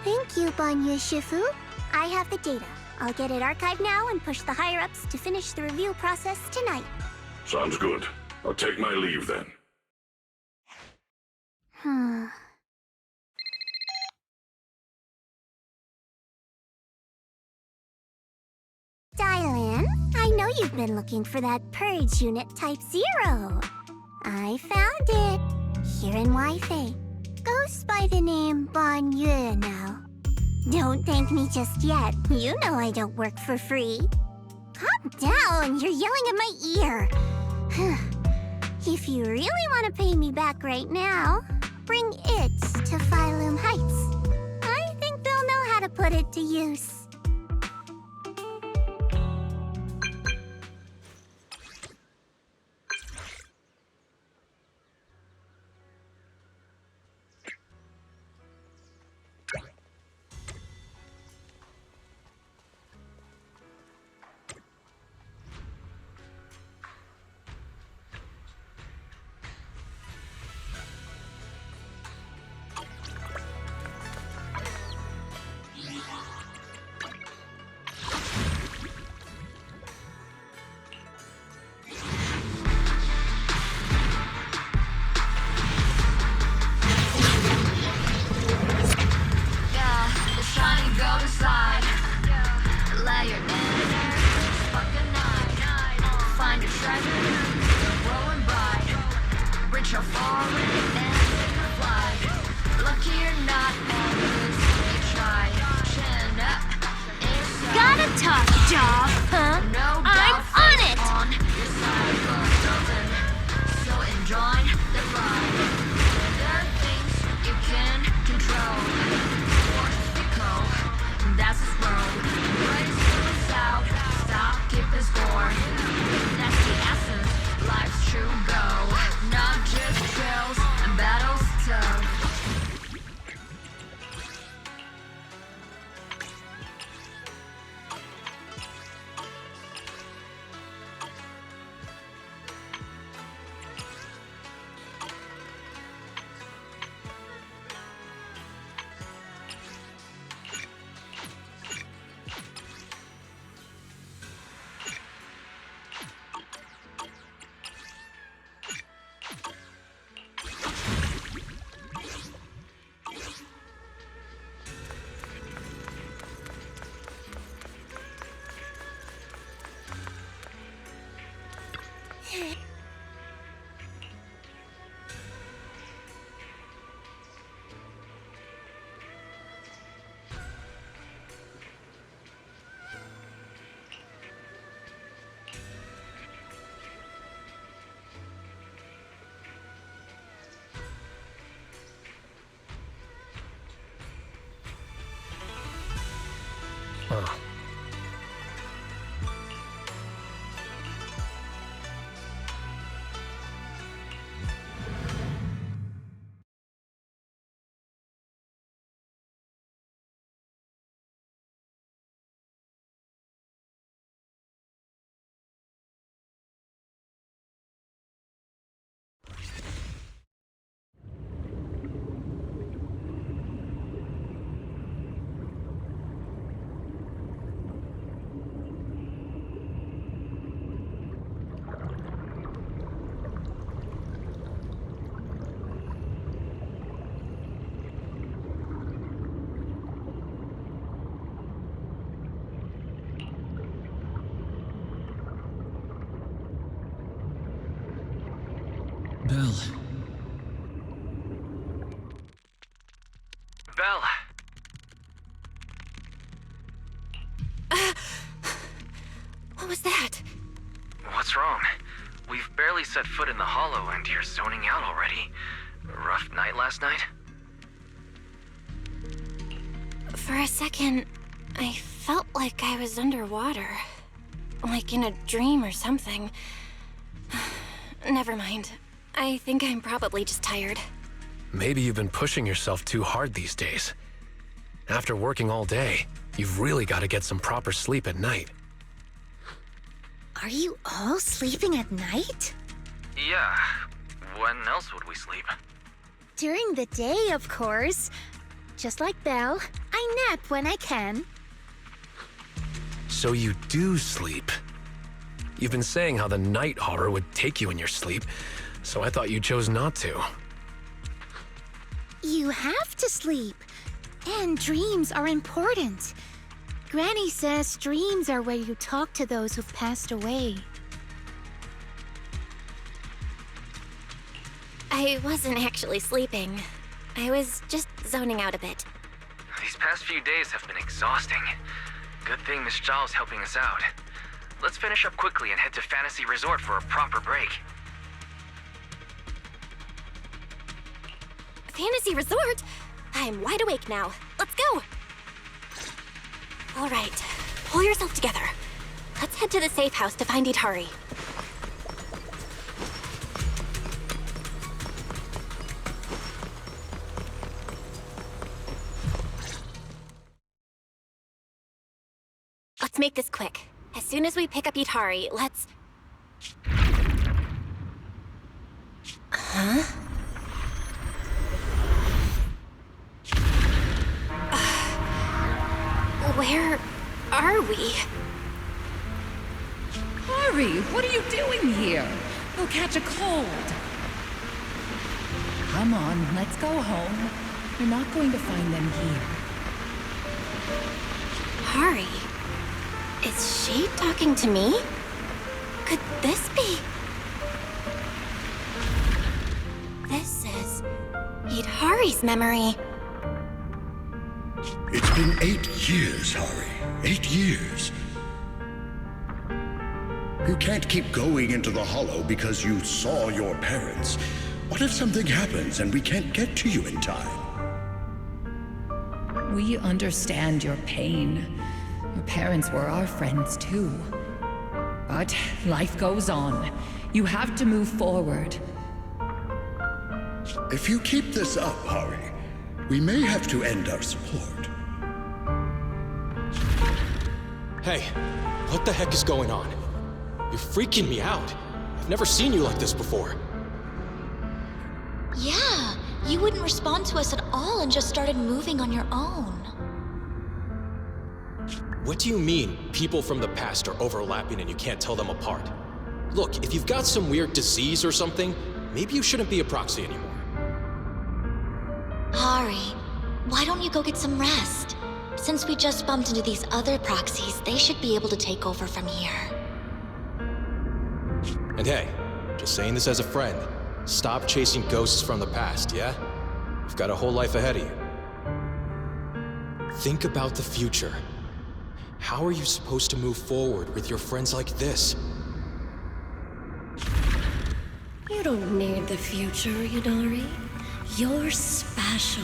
Thank you, Banya Shifu. I have the data. I'll get it archived now and push the higher-ups to finish the review process tonight. Sounds good. I'll take my leave then. Dylan, I know you've been looking for that purge unit Type 0. I found it. Here in Wi-Fi. Goes by the name Bon Yue now. Don't thank me just yet. You know I don't work for free. Calm down, you're yelling at my ear. If you really want to pay me back right now, bring it to Phylum Heights. I think they'll know how to put it to use. Belle. Belle! What was that? What's wrong? We've barely set foot in the hollow and you're zoning out already. Rough night last night? For a second, I felt like I was underwater. Like in a dream or something. Never mind. I think I'm probably just tired. Maybe you've been pushing yourself too hard these days. After working all day, you've really got to get some proper sleep at night. Are you all sleeping at night? Yeah. When else would we sleep? During the day, of course. Just like Belle, I nap when I can. So you do sleep. You've been saying how the night horror would take you in your sleep, so I thought you chose not to. You have to sleep. And dreams are important. Granny says dreams are where you talk to those who've passed away. I wasn't actually sleeping. I was just zoning out a bit. These past few days have been exhausting. Good thing Miss Zhao's helping us out. Let's finish up quickly and head to Fantasy Resort for a proper break. Fantasy Resort? I'm wide awake now. Let's go! All right, pull yourself together. Let's head to the safe house to find Itari. Let's make this quick. As soon as we pick up Itari, let's... Huh? Where are we? Hurry! What are you doing here? You'll catch a cold. Come on, let's go home. You're not going to find them here. Hari? Is she talking to me? Could this be? This is Itari's memory. It's been 8 years, Hari. 8 years. You can't keep going into the Hollow because you saw your parents. What if something happens and we can't get to you in time? We understand your pain. Your parents were our friends too. But life goes on. You have to move forward. If you keep this up, Hari, we may have to end our support. Hey, what the heck is going on? You're freaking me out. I've never seen you like this before. Yeah, you wouldn't respond to us at all and just started moving on your own. What do you mean, people from the past are overlapping and you can't tell them apart? Look, if you've got some weird disease or something, maybe you shouldn't be a proxy anymore. Hari, why don't you go get some rest? Since we just bumped into these other proxies, they should be able to take over from here. And hey, just saying this as a friend, stop chasing ghosts from the past, yeah? You've got a whole life ahead of you. Think about the future. How are you supposed to move forward with your friends like this? You don't need the future, Yadari. You're special.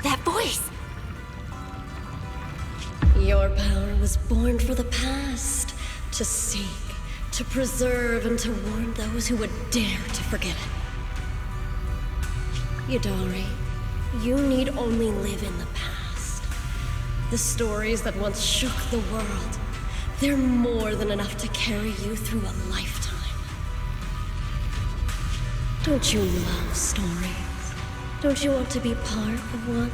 That voice! Your power was born for the past, to seek, to preserve, and to warn those who would dare to forget it. Yadari, you need only live in the past. The stories that once shook the world, they're more than enough to carry you through a lifetime. Don't you love stories? Don't you want to be part of one?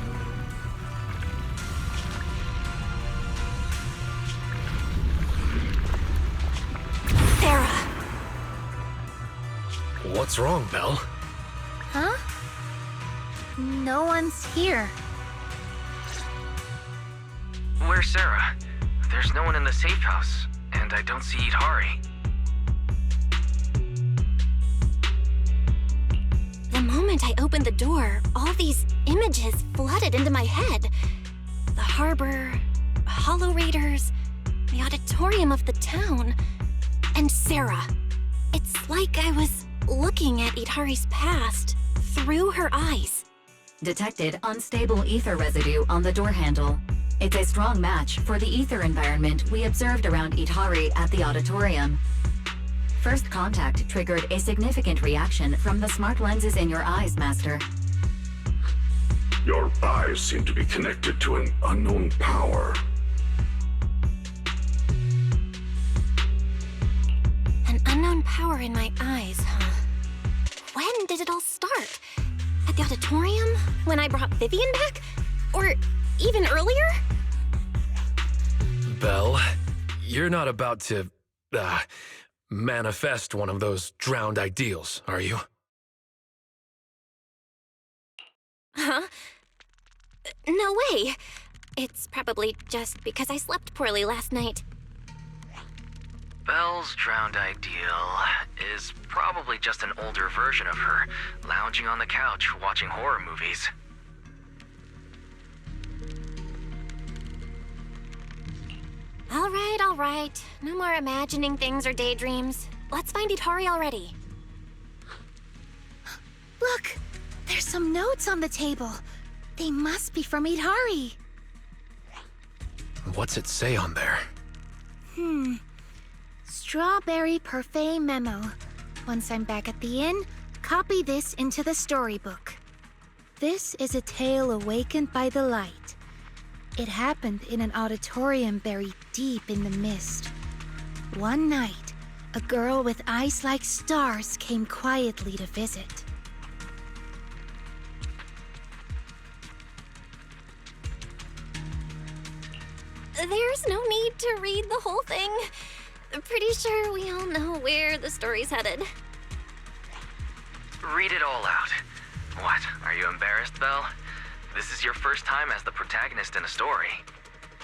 Sarah! What's wrong, Belle? Huh? No one's here. Where's Sarah? There's no one in the safe house, and I don't see Itari. The moment I opened the door, all these images flooded into my head. The harbor, Hollow Raiders, the auditorium of the town, and Sarah. It's like I was looking at Itari's past through her eyes. Detected unstable ether residue on the door handle. It's a strong match for the ether environment we observed around Itari at the auditorium. First contact triggered a significant reaction from the smart lenses in your eyes, Master. Your eyes seem to be connected to an unknown power. An unknown power in my eyes, huh? When did it all start? At the auditorium? When I brought Vivian back? Or even earlier? Belle, you're not about to, manifest one of those drowned ideals, are you? Huh? No way. It's probably just because I slept poorly last night. Belle's drowned ideal is probably just an older version of her, lounging on the couch watching horror movies. All right. No more imagining things or daydreams. Let's find Itari already. Look! There's some notes on the table. They must be from Itari. What's it say on there? Strawberry Parfait Memo. Once I'm back at the inn, copy this into the storybook. This is a tale awakened by the light. It happened in an auditorium buried deep in the mist. One night, a girl with eyes like stars came quietly to visit. There's no need to read the whole thing. I'm pretty sure we all know where the story's headed. Read it all out. What, are you embarrassed, Belle? This is your first time as the protagonist in a story.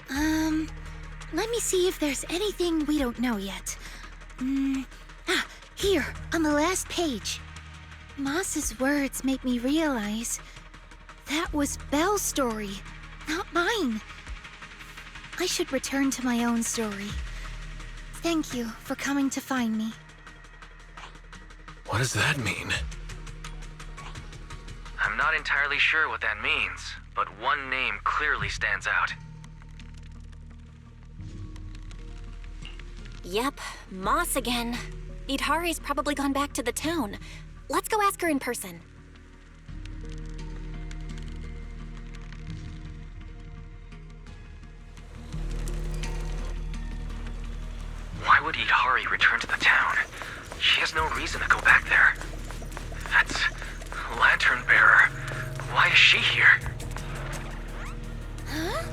Let me see if there's anything we don't know yet. Here, on the last page. Moss's words make me realize that was Belle's story, not mine. I should return to my own story. Thank you for coming to find me. What does that mean? I'm not entirely sure what that means, but one name clearly stands out. Yep, Moss again. Itari's probably gone back to the town. Let's go ask her in person. Why would Itari return to the town? She has no reason to go back there. That's Lantern Bearer. Why is she here? Huh?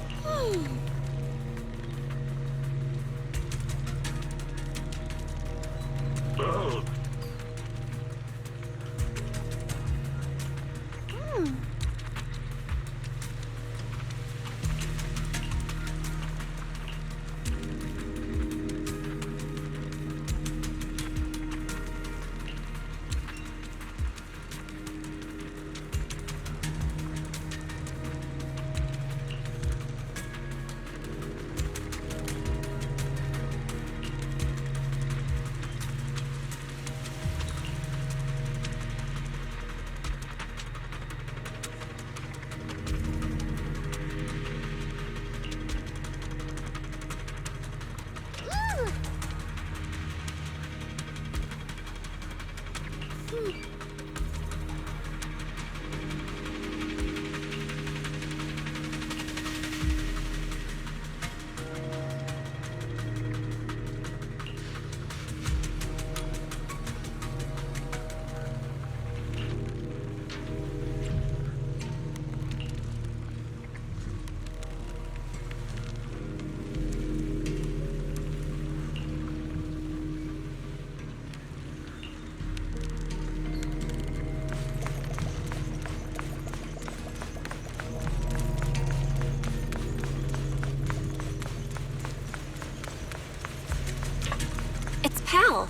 Pal,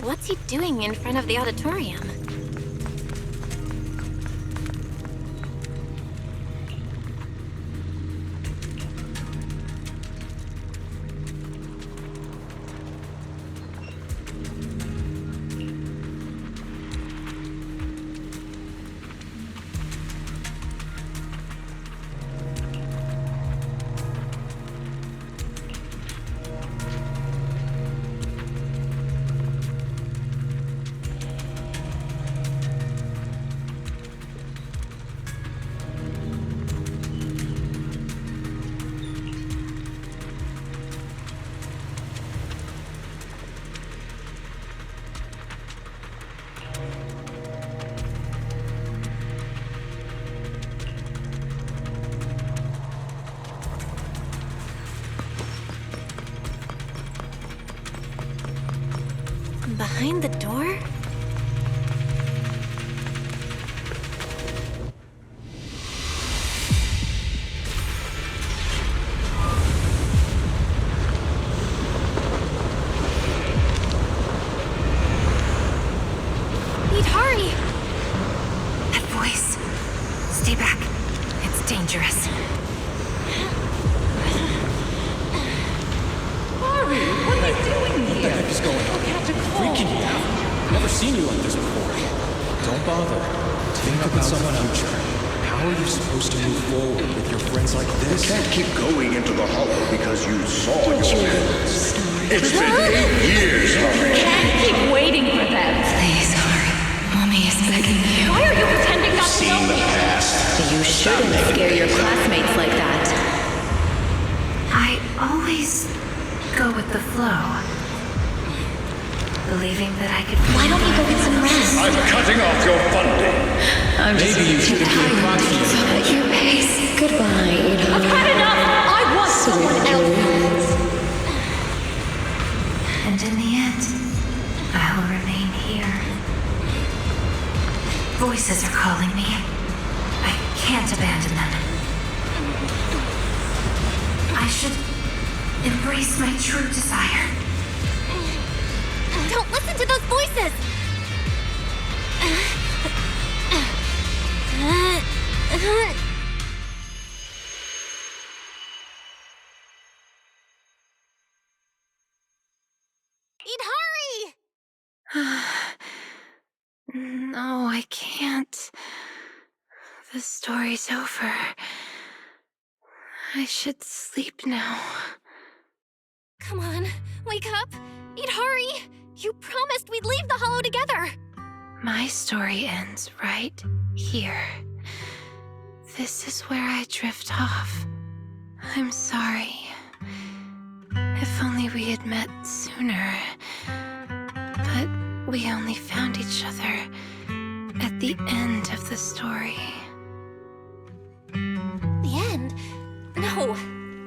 what's he doing in front of the auditorium? behind the door? Hurry! That voice. Stay back. It's dangerous. Harry, what are you doing What the here? heck is going on? Catch a cold. Freaking you out. Never seen you like this before. Don't bother. Think about someone else. How are you supposed to move forward with your friends like You this? can't keep going into the hollow because you saw your parents. It's been 8 years, Harry. Can't keep waiting for them. Please, Harry. Mommy is begging you. Why are you pretending not to know Seen the me? past. You shouldn't scare your classmates like that. I always go with the flow. Believing that I could... Why don't you go get some rest? I'm cutting off your funding. Maybe you should have been approximate. At your pace. Goodbye, I've had enough! I want someone else! And in the end, I'll remain here. Voices are calling me. I can't abandon them. I should embrace my true desire. Don't listen to those voices! Hurry! No, I can't. The story's over. I should sleep now. Come on, wake up! Hurry! You promised we'd leave the hollow together! My story ends right here. This is where I drift off. I'm sorry. If only we had met sooner. But we only found each other at the end of the story. The end? No,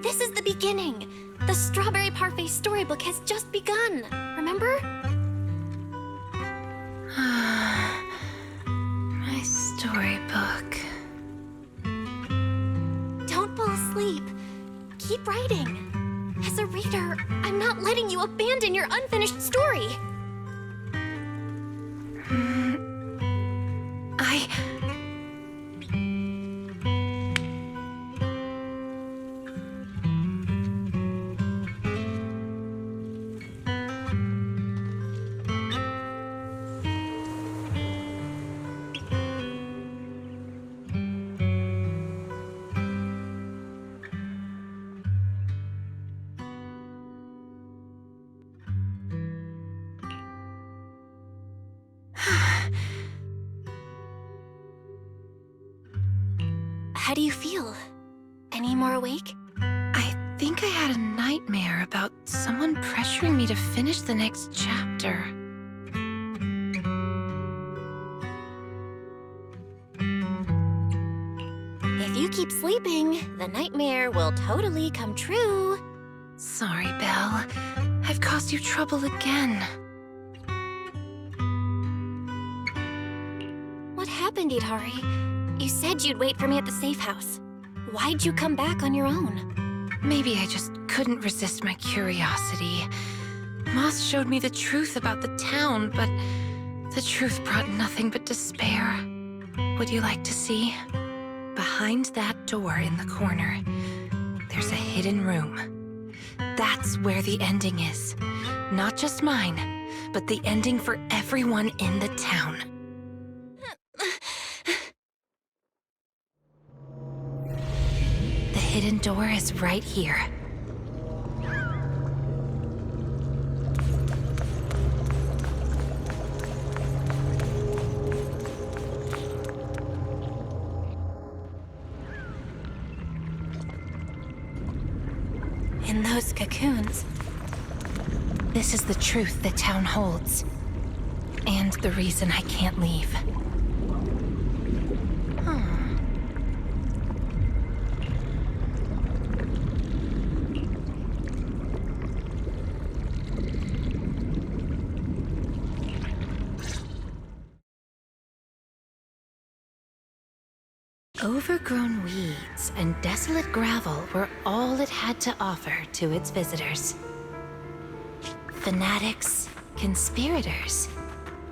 this is the beginning. The Strawberry Parfait storybook has just begun, remember? My storybook. Don't fall asleep. Keep writing. As a reader, I'm not letting you abandon your unfinished story. How do you feel? Any more awake? I think I had a nightmare about someone pressuring me to finish the next chapter. If you keep sleeping, the nightmare will totally come true. Sorry, Belle. I've caused you trouble again. What happened, Hurry? You said you'd wait for me at the safe house. Why'd you come back on your own? Maybe I just couldn't resist my curiosity. Moss showed me the truth about the town, but the truth brought nothing but despair. Would you like to see? Behind that door in the corner, there's a hidden room. That's where the ending is. Not just mine, but the ending for everyone in the town. The hidden door is right here. In those cocoons. This is the truth the town holds. And the reason I can't leave. Overgrown weeds and desolate gravel were all it had to offer to its visitors. Fanatics, conspirators,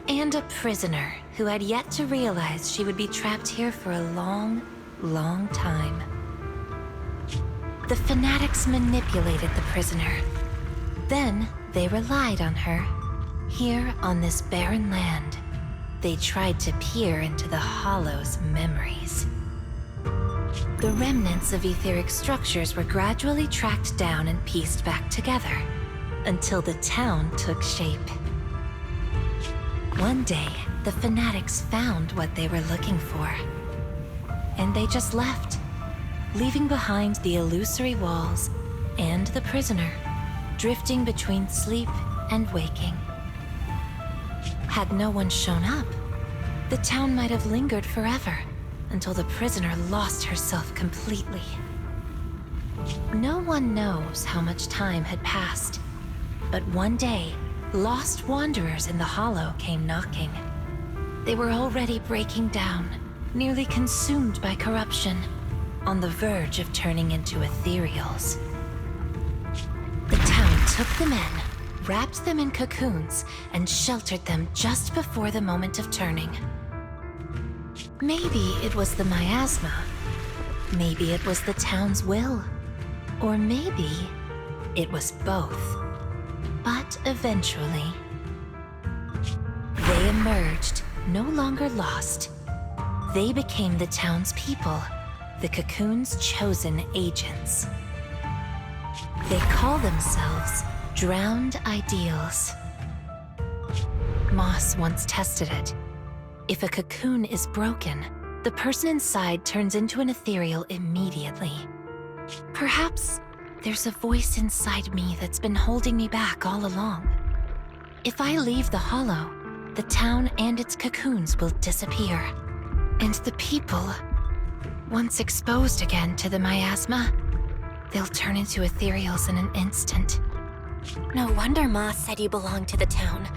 and a prisoner who had yet to realize she would be trapped here for a long, long time. The fanatics manipulated the prisoner. Then they relied on her. Here on this barren land, they tried to peer into the Hollow's memories. The remnants of etheric structures were gradually tracked down and pieced back together, until the town took shape. One day, the fanatics found what they were looking for. And they just left, leaving behind the illusory walls and the prisoner, drifting between sleep and waking. Had no one shown up, the town might have lingered forever, until the prisoner lost herself completely. No one knows how much time had passed, but one day, lost wanderers in the Hollow came knocking. They were already breaking down, nearly consumed by corruption, on the verge of turning into ethereals. The town took them in, wrapped them in cocoons, and sheltered them just before the moment of turning. Maybe it was the miasma. Maybe it was the town's will. Or maybe it was both. But eventually, they emerged, no longer lost. They became the town's people, the cocoon's chosen agents. They call themselves Drowned Ideals. Moss once tested it. If a cocoon is broken, the person inside turns into an ethereal immediately. Perhaps there's a voice inside me that's been holding me back all along. If I leave the Hollow, the town and its cocoons will disappear. And the people, once exposed again to the miasma, they'll turn into ethereals in an instant. No wonder Moss said you belonged to the town.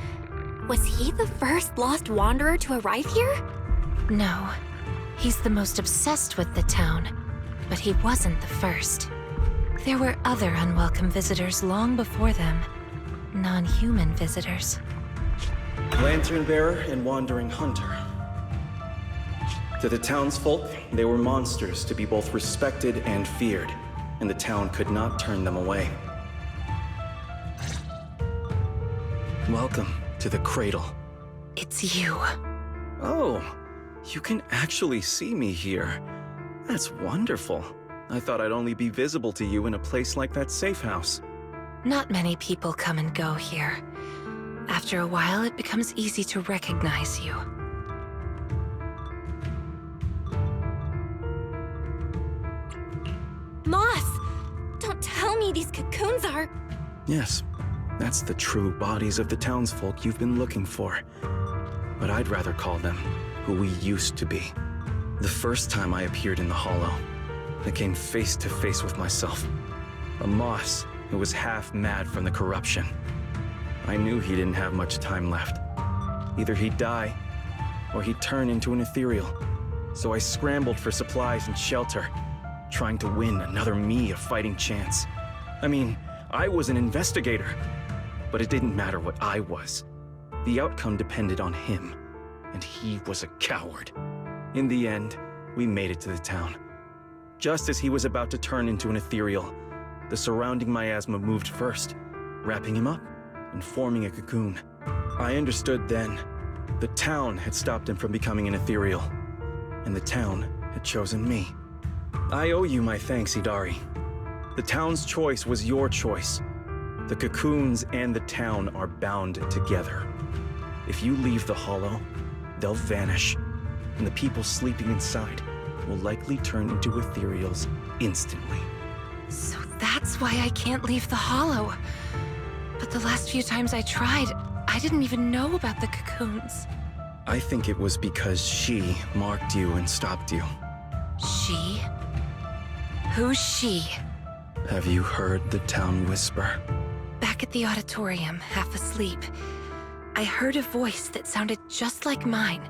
Was he the first lost wanderer to arrive here? No, he's the most obsessed with the town, but he wasn't the first. There were other unwelcome visitors long before them. Non-human visitors. Lantern Bearer and Wandering Hunter. To the townsfolk, they were monsters to be both respected and feared, and the town could not turn them away. Welcome to the Cradle. It's you. Oh, you can actually see me here. That's wonderful. I thought I'd only be visible to you in a place like that safe house. Not many people come and go here. After a while, it becomes easy to recognize you. Moss! Don't tell me these cocoons are... Yes, that's the true bodies of the townsfolk you've been looking for. But I'd rather call them who we used to be. The first time I appeared in the Hollow, I came face to face with myself. A Moss who was half mad from the corruption. I knew he didn't have much time left. Either he'd die, or he'd turn into an ethereal. So I scrambled for supplies and shelter, trying to win another me a fighting chance. I mean, I was an investigator, but it didn't matter what I was. The outcome depended on him, and he was a coward. In the end, we made it to the town. Just as he was about to turn into an ethereal, the surrounding miasma moved first, wrapping him up and forming a cocoon. I understood then. The town had stopped him from becoming an ethereal, and the town had chosen me. I owe you my thanks, Idari. The town's choice was your choice. The cocoons and the town are bound together. If you leave the Hollow, they'll vanish, and the people sleeping inside will likely turn into ethereals instantly. So that's why I can't leave the Hollow. But the last few times I tried, I didn't even know about the cocoons. I think it was because she marked you and stopped you. She? Who's she? Have you heard the town whisper? Back at the auditorium, half asleep, I heard a voice that sounded just like mine,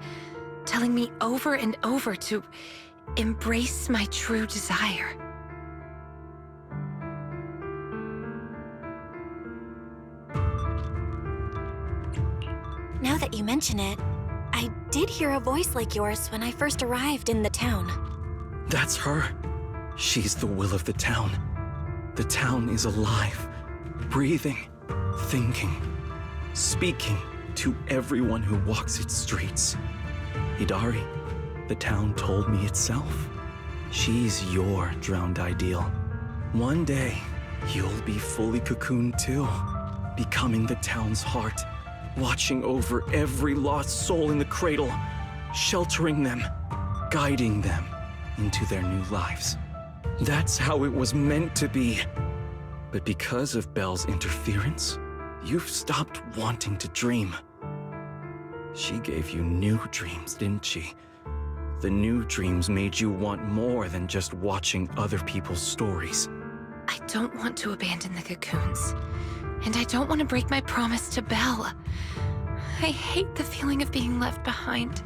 telling me over and over to embrace my true desire. Now that you mention it, I did hear a voice like yours when I first arrived in the town. That's her. She's the will of the town. The town is alive, breathing, thinking, speaking to everyone who walks its streets. Hidari, the town told me itself. She's your drowned ideal. One day, you'll be fully cocooned too, becoming the town's heart, watching over every lost soul in the cradle, sheltering them, guiding them into their new lives. That's how it was meant to be. But because of Belle's interference, you've stopped wanting to dream. She gave you new dreams, didn't she? The new dreams made you want more than just watching other people's stories. I don't want to abandon the cocoons. And I don't want to break my promise to Belle. I hate the feeling of being left behind.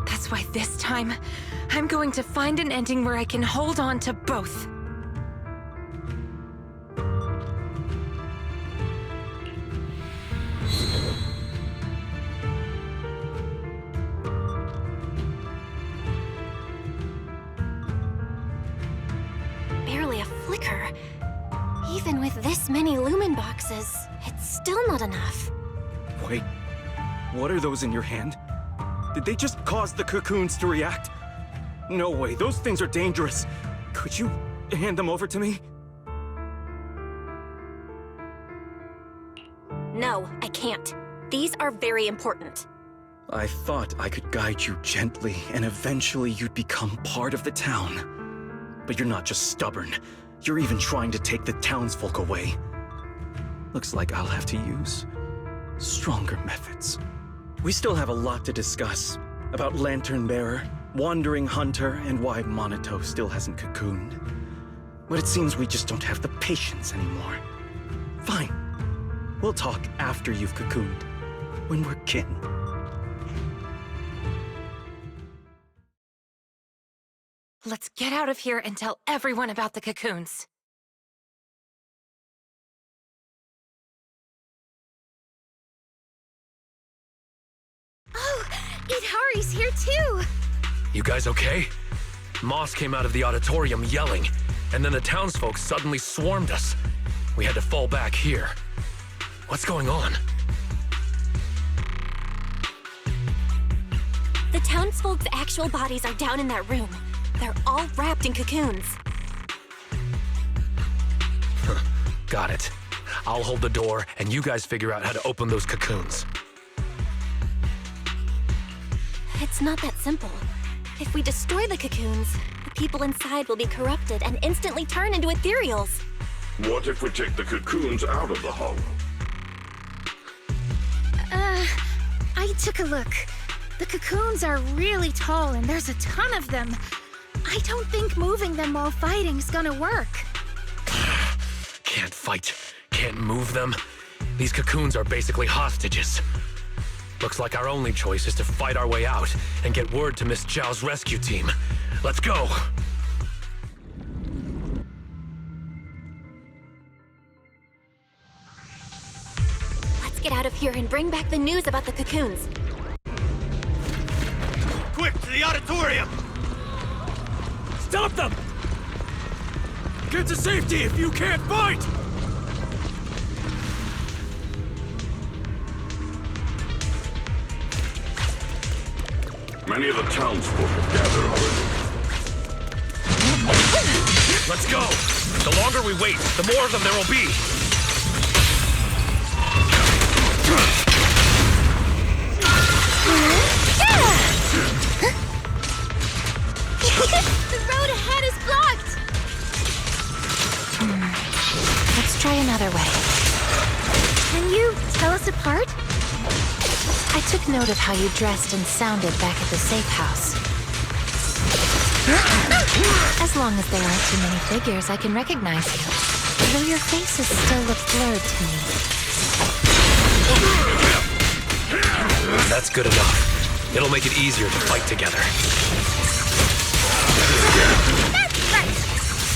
That's why this time, I'm going to find an ending where I can hold on to both. Barely a flicker. Even with this many lumen boxes, it's still not enough. Wait, what are those in your hand? Did they just cause the cocoons to react? No way, those things are dangerous. Could you hand them over to me? No, I can't. These are very important. I thought I could guide you gently, and eventually you'd become part of the town. But you're not just stubborn. You're even trying to take the townsfolk away. Looks like I'll have to use stronger methods. We still have a lot to discuss about Lantern Bearer, Wandering Hunter, and why Monito still hasn't cocooned. But it seems we just don't have the patience anymore. Fine. We'll talk after you've cocooned, when we're kin. Let's get out of here and tell everyone about the cocoons. Oh, Hidari's here too! You guys okay? Moss came out of the auditorium yelling, and then the townsfolk suddenly swarmed us. We had to fall back here. What's going on? The townsfolk's actual bodies are down in that room. They're all wrapped in cocoons. Got it. I'll hold the door, and you guys figure out how to open those cocoons. It's not that simple. If we destroy the cocoons, the people inside will be corrupted and instantly turn into ethereals. What if we take the cocoons out of the hollow? I took a look. The cocoons are really tall and there's a ton of them. I don't think moving them while fighting's gonna work. Can't fight. Can't move them. These cocoons are basically hostages. Looks like our only choice is to fight our way out and get word to Miss Zhao's rescue team. Let's go! Let's get out of here and bring back the news about the cocoons. Quick, to the auditorium! Stop them! Get to safety if you can't fight! Many of the townsfolk have gathered already. Let's go! The longer we wait, the more of them there will be! The road ahead is blocked! Let's try another way. Can you tell us apart? I took note of how you dressed and sounded back at the safe house. As long as there aren't too many figures, I can recognize you. Though your faces still look blurred to me. That's good enough. It'll make it easier to fight together. That's right!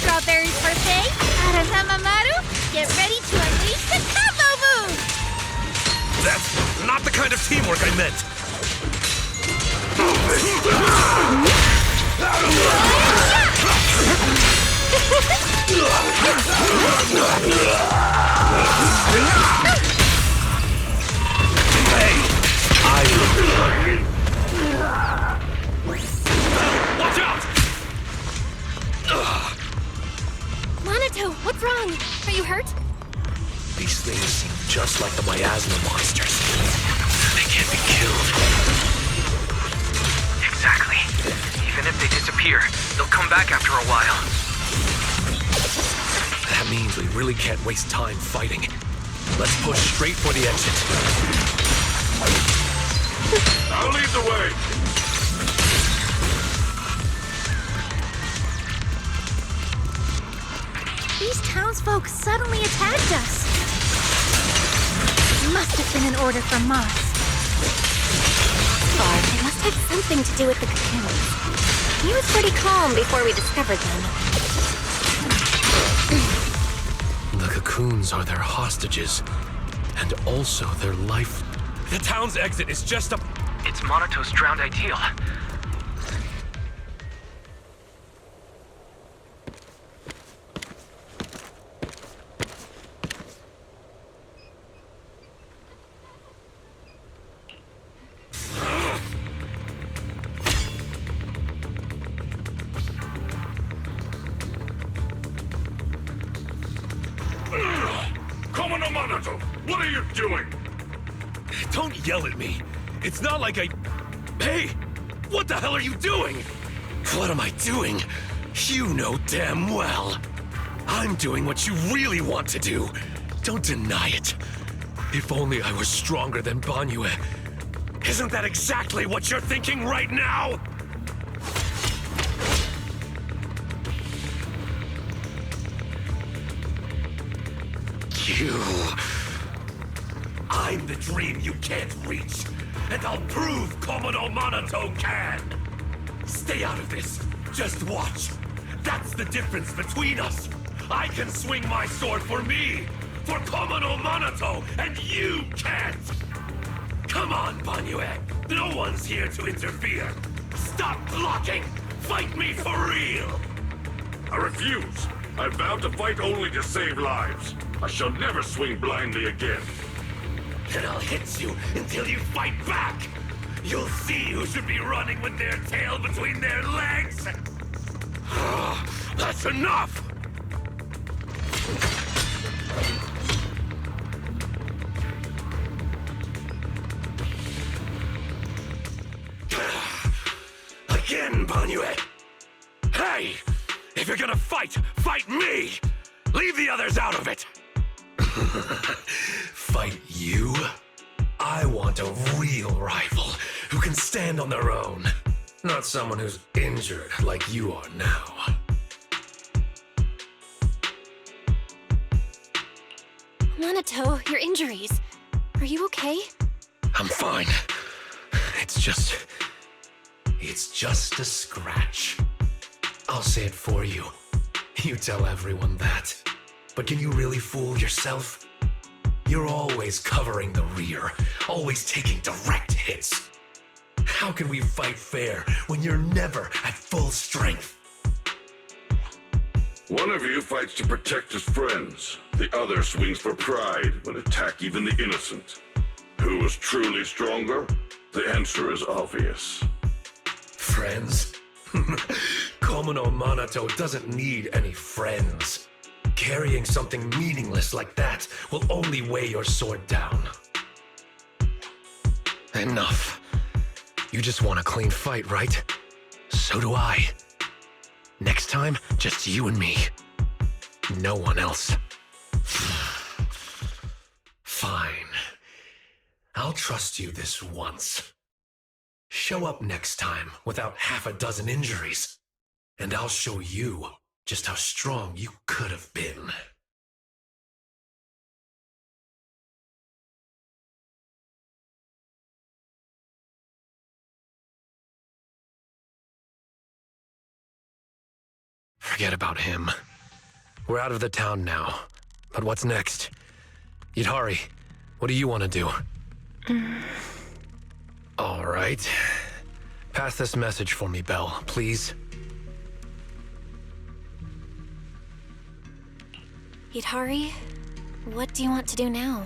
Strawberries Parfait, Arazamamaru, get ready to unleash the combo move! That's not the kind of teamwork I meant. Hey! Watch out! Monato, what's wrong? Are you hurt? These things seem just like the miasma monsters. They can't be killed. Exactly. Even if they disappear, they'll come back after a while. That means we really can't waste time fighting. Let's push straight for the exit. I'll lead the way. These townsfolk suddenly attacked us. Must have been an order from Moss. It must have something to do with the cocoons. He was pretty calm before we discovered them. The cocoons are their hostages, and also their life. The town's exit is just a... It's Monato's drowned ideal. Komono Monato, what are you doing? Don't yell at me. It's not like I... Hey! What the hell are you doing? What am I doing? You know damn well. I'm doing what you really want to do. Don't deny it. If only I was stronger than Banyue. Isn't that exactly what you're thinking right now? You... I'm the dream you can't reach, and I'll prove Komono Monato can! Stay out of this. Just watch. That's the difference between us. I can swing my sword for me, for Komono Monato, and you can't! Come on, Banyue. No one's here to interfere. Stop blocking! Fight me for real! I refuse. I vowed to fight only to save lives. I shall never swing blindly again. Then I'll hit you until you fight back! You'll see who should be running with their tail between their legs! That's enough! Again, Banyue! Hey! If you're gonna fight, fight me! Leave the others out of it! Fight you? I want a real rival who can stand on their own. Not someone who's injured like you are now. Monato, your injuries. Are you okay? I'm fine. It's just a scratch. I'll say it for you. You tell everyone that. But can you really fool yourself? You're always covering the rear, always taking direct hits. How can we fight fair when you're never at full strength? One of you fights to protect his friends. The other swings for pride when attack even the innocent. Who is truly stronger? The answer is obvious. Friends? Komono Monato doesn't need any friends. Carrying something meaningless like that will only weigh your sword down. Enough. You just want a clean fight, right? So do I. Next time, just you and me. No one else. Fine. I'll trust you this once. Show up next time without half a dozen injuries, and I'll show you just how strong you could have been. Forget about him. We're out of the town now. But what's next? Yidhari, what do you want to do? All right. Pass this message for me, Belle, please. Yidhari, what do you want to do now?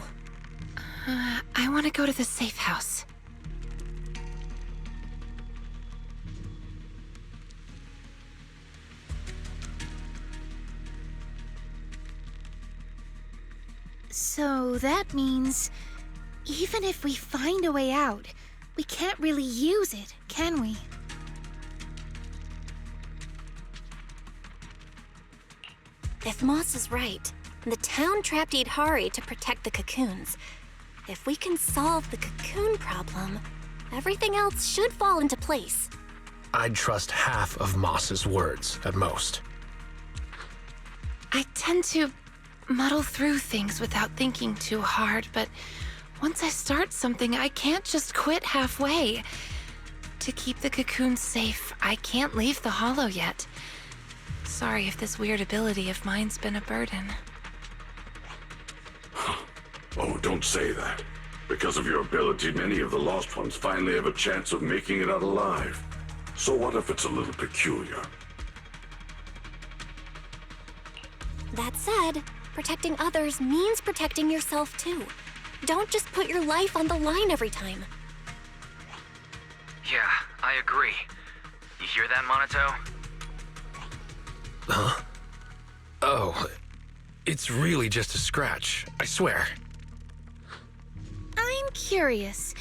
I want to go to the safe house. So that means, even if we find a way out, we can't really use it, can we? If Moss is right, the town trapped Yidhari to protect the cocoons. If we can solve the cocoon problem, everything else should fall into place. I'd trust half of Moss's words, at most. I tend to muddle through things without thinking too hard, but once I start something, I can't just quit halfway. To keep the cocoons safe, I can't leave the hollow yet. Sorry if this weird ability of mine's been a burden. Oh, don't say that. Because of your ability, many of the lost ones finally have a chance of making it out alive. So what if it's a little peculiar? That said, protecting others means protecting yourself too. Don't just put your life on the line every time. Yeah, I agree. You hear that, Monato? Huh? Oh, it's really just a scratch, I swear. I'm curious.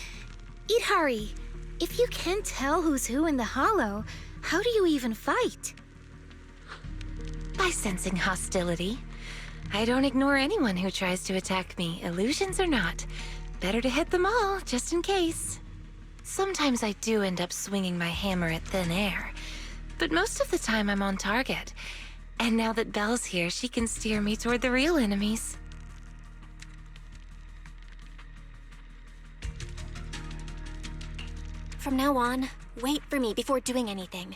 Yidhari, if you can't tell who's who in the hollow, how do you even fight? By sensing hostility. I don't ignore anyone who tries to attack me, illusions or not. Better to hit them all, just in case. Sometimes I do end up swinging my hammer at thin air, but most of the time I'm on target. And now that Belle's here, she can steer me toward the real enemies. From now on, wait for me before doing anything.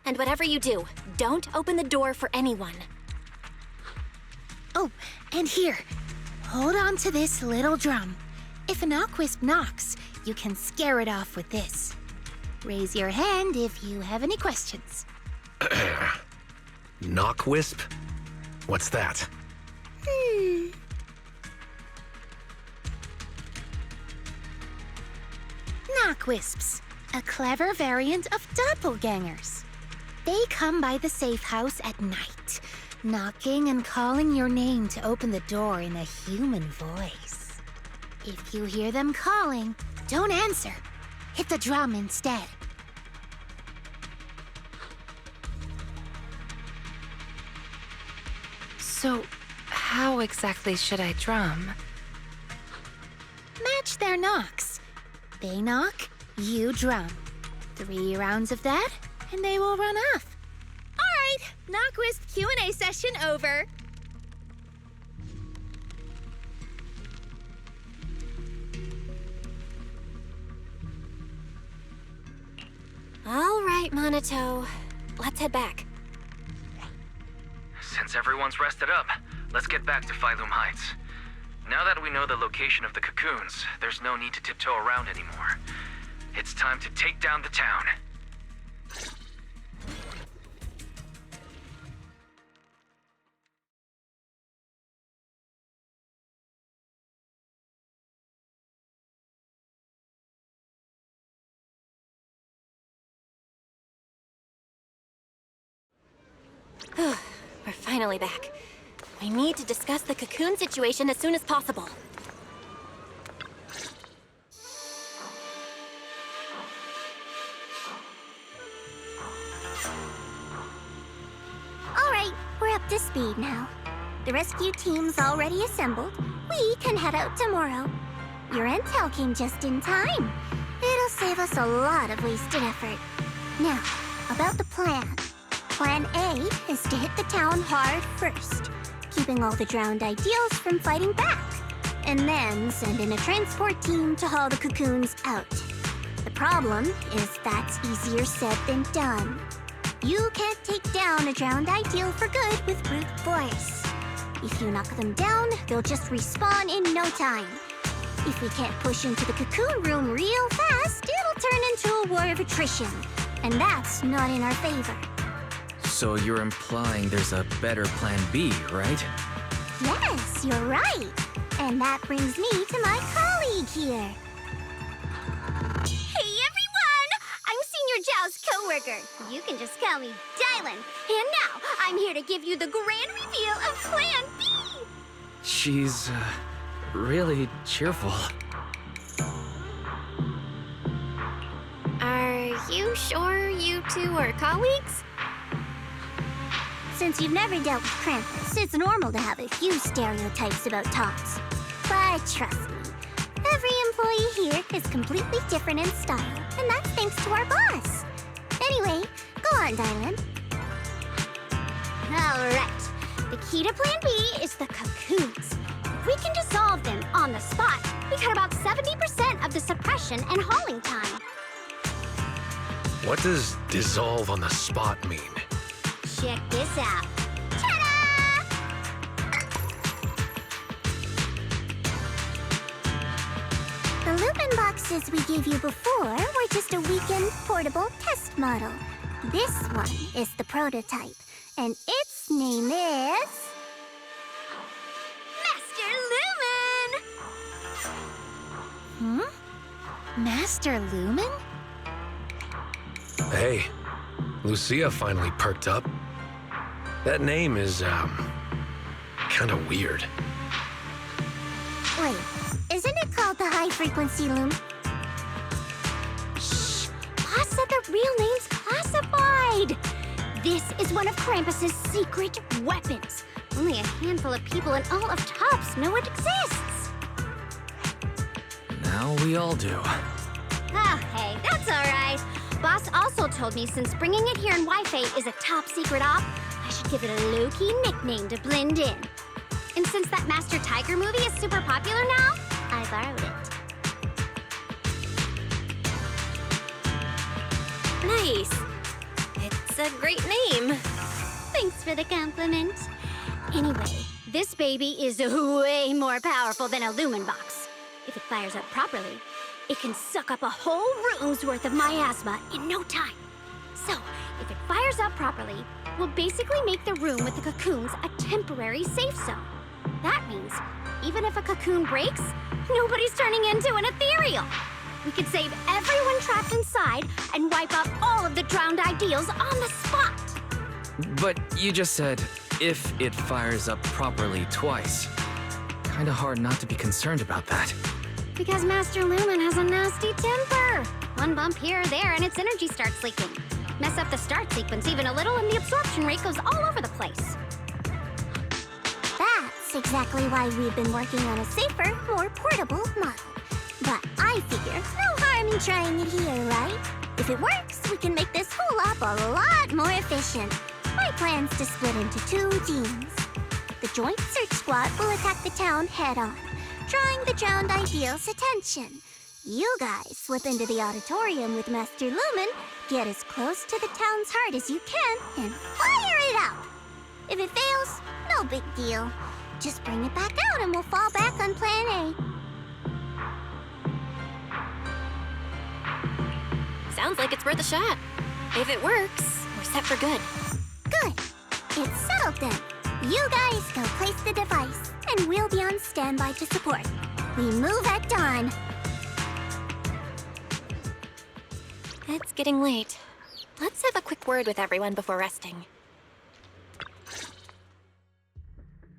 And whatever you do, don't open the door for anyone. Oh, and here, hold on to this little drum. If an Knockwisp knocks, you can scare it off with this. Raise your hand if you have any questions. Knockwisp? What's that? Knockwisps, a clever variant of doppelgangers. They come by the safe house at night, knocking and calling your name to open the door in a human voice. If you hear them calling, don't answer. Hit the drum instead. So, how exactly should I drum? Match their knocks. They knock, you drum. 3 rounds of that, and they will run off. All right, Knockwisp Q&A session over. All right, Monato. Let's head back. Since everyone's rested up, let's get back to Phylum Heights. Now that we know the location of the cocoons, there's no need to tiptoe around anymore. It's time to take down the town. We're finally back. We need to discuss the cocoon situation as soon as possible. All right, we're up to speed now. The rescue team's already assembled. We can head out tomorrow. Your intel came just in time. It'll save us a lot of wasted effort. Now, about the plan. Plan A is to hit the town hard first, keeping all the drowned ideals from fighting back, and then send in a transport team to haul the cocoons out. The problem is that's easier said than done. You can't take down a drowned ideal for good with brute force. If you knock them down, they'll just respawn in no time. If we can't push into the cocoon room real fast, it'll turn into a war of attrition. And that's not in our favor. So you're implying there's a better plan B, right? Yes, you're right. And that brings me to my colleague here. Hey everyone! I'm Senior Zhao's coworker. You can just call me Dylan. And now, I'm here to give you the grand reveal of Plan B! She's, really cheerful. Are you sure you two are colleagues? Since you've never dealt with Krampus, it's normal to have a few stereotypes about tots. But trust me, every employee here is completely different in style, and that's thanks to our boss. Anyway, go on, Dylan. Alright, the key to Plan B is the cocoons. If we can dissolve them on the spot, we cut about 70% of the suppression and hauling time. What does dissolve on the spot mean? Check this out. Ta-da! The Lupin boxes we gave you before were just a weekend portable test model. This one is the prototype, and its name is... Master Lumen! Master Lumen? Hey, Lucia finally perked up. That name is, kinda weird. Wait, isn't it called the high-frequency loom? Shh! Boss said the real name's classified! This is one of Krampus's secret weapons. Only a handful of people in all of Tops know it exists. Now we all do. Oh, hey, that's alright. Boss also told me since bringing it here in Wi-Fi is a top secret op, I should give it a low-key nickname to blend in. And since that Master Tiger movie is super popular now, I borrowed it. Nice. It's a great name. Thanks for the compliment. Anyway, this baby is way more powerful than a Lumen box. If it fires up properly, it can suck up a whole room's worth of miasma in no time. So, if it fires up properly, we'll basically make the room with the cocoons a temporary safe zone. That means, even if a cocoon breaks, nobody's turning into an ethereal. We could save everyone trapped inside and wipe out all of the drowned ideals on the spot. But you just said, if it fires up properly twice. Kinda hard not to be concerned about that. Because Master Lumen has a nasty temper. One bump here or there and its energy starts leaking. Mess up the start sequence even a little and the absorption rate goes all over the place. That's exactly why we've been working on a safer, more portable model. But I figure no harm in trying it here, right? If it works, we can make this whole op a lot more efficient. My plan's to split into 2 teams. The Joint Search Squad will attack the town head-on, drawing the drowned ideal's attention. You guys slip into the auditorium with Master Lumen, get as close to the town's heart as you can, and fire it up! If it fails, no big deal. Just bring it back out and we'll fall back on Plan A. Sounds like it's worth a shot. If it works, we're set for good. Good. It's settled then. You guys go place the device, and we'll be on standby to support. We move at dawn. It's getting late. Let's have a quick word with everyone before resting.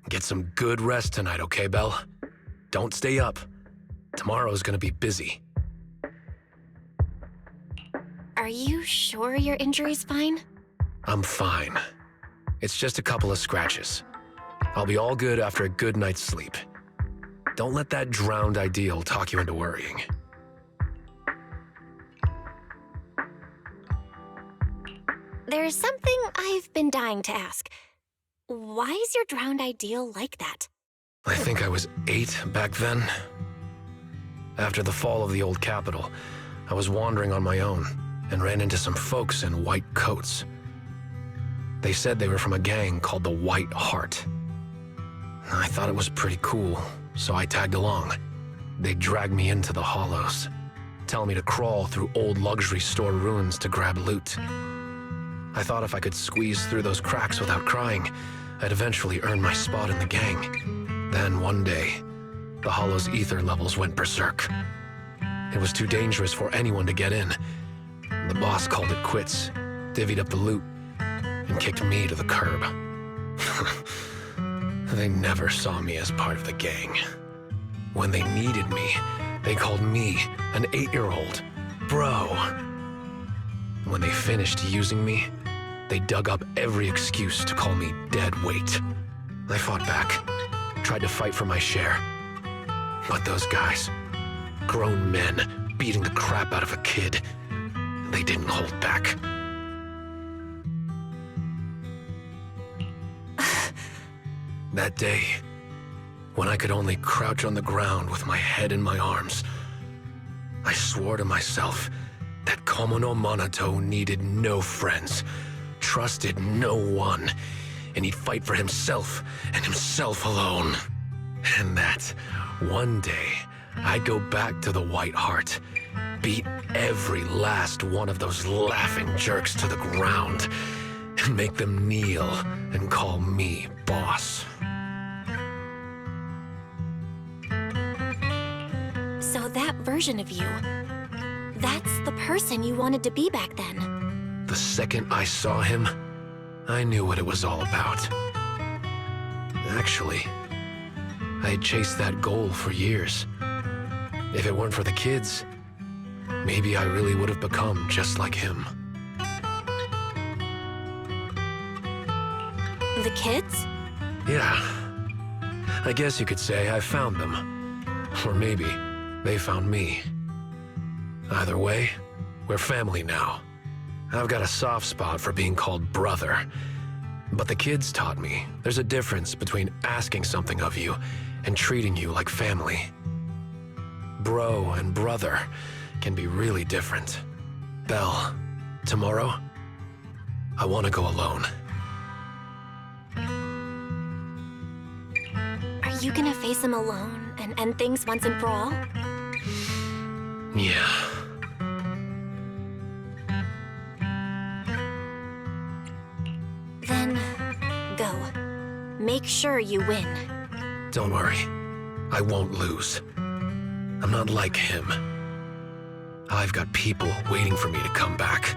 Get some good rest tonight, okay, Belle? Don't stay up. Tomorrow's gonna be busy. Are you sure your injury's fine? I'm fine. It's just a couple of scratches. I'll be all good after a good night's sleep. Don't let that drowned ideal talk you into worrying. There's something I've been dying to ask. Why is your drowned ideal like that? I think I was 8 back then. After the fall of the old capital, I was wandering on my own and ran into some folks in white coats. They said they were from a gang called the White Heart. I thought it was pretty cool, so I tagged along. They dragged me into the hollows, telling me to crawl through old luxury store ruins to grab loot. I thought if I could squeeze through those cracks without crying, I'd eventually earn my spot in the gang. Then one day, the hollow's ether levels went berserk. It was too dangerous for anyone to get in. The boss called it quits, divvied up the loot, and kicked me to the curb. They never saw me as part of the gang. When they needed me, they called me, an 8-year-old, bro. When they finished using me, they dug up every excuse to call me dead weight. I fought back, tried to fight for my share. But those guys, grown men beating the crap out of a kid, they didn't hold back. That day, when I could only crouch on the ground with my head in my arms, I swore to myself that Komono Monato needed no friends, trusted no one, and he'd fight for himself and himself alone. And that one day, I'd go back to the White Heart, beat every last one of those laughing jerks to the ground, and make them kneel and call me boss. So that version of you, that's the person you wanted to be back then. The second I saw him, I knew what it was all about. Actually, I had chased that goal for years. If it weren't for the kids, maybe I really would have become just like him. The kids? Yeah. I guess you could say I found them. Or maybe they found me. Either way, we're family now. I've got a soft spot for being called brother. But the kids taught me there's a difference between asking something of you and treating you like family. Bro and brother can be really different. Belle, tomorrow, I want to go alone. Are you gonna face him alone and end things once and for all? Yeah. Then, go. Make sure you win. Don't worry. I won't lose. I'm not like him. I've got people waiting for me to come back.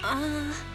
Huh?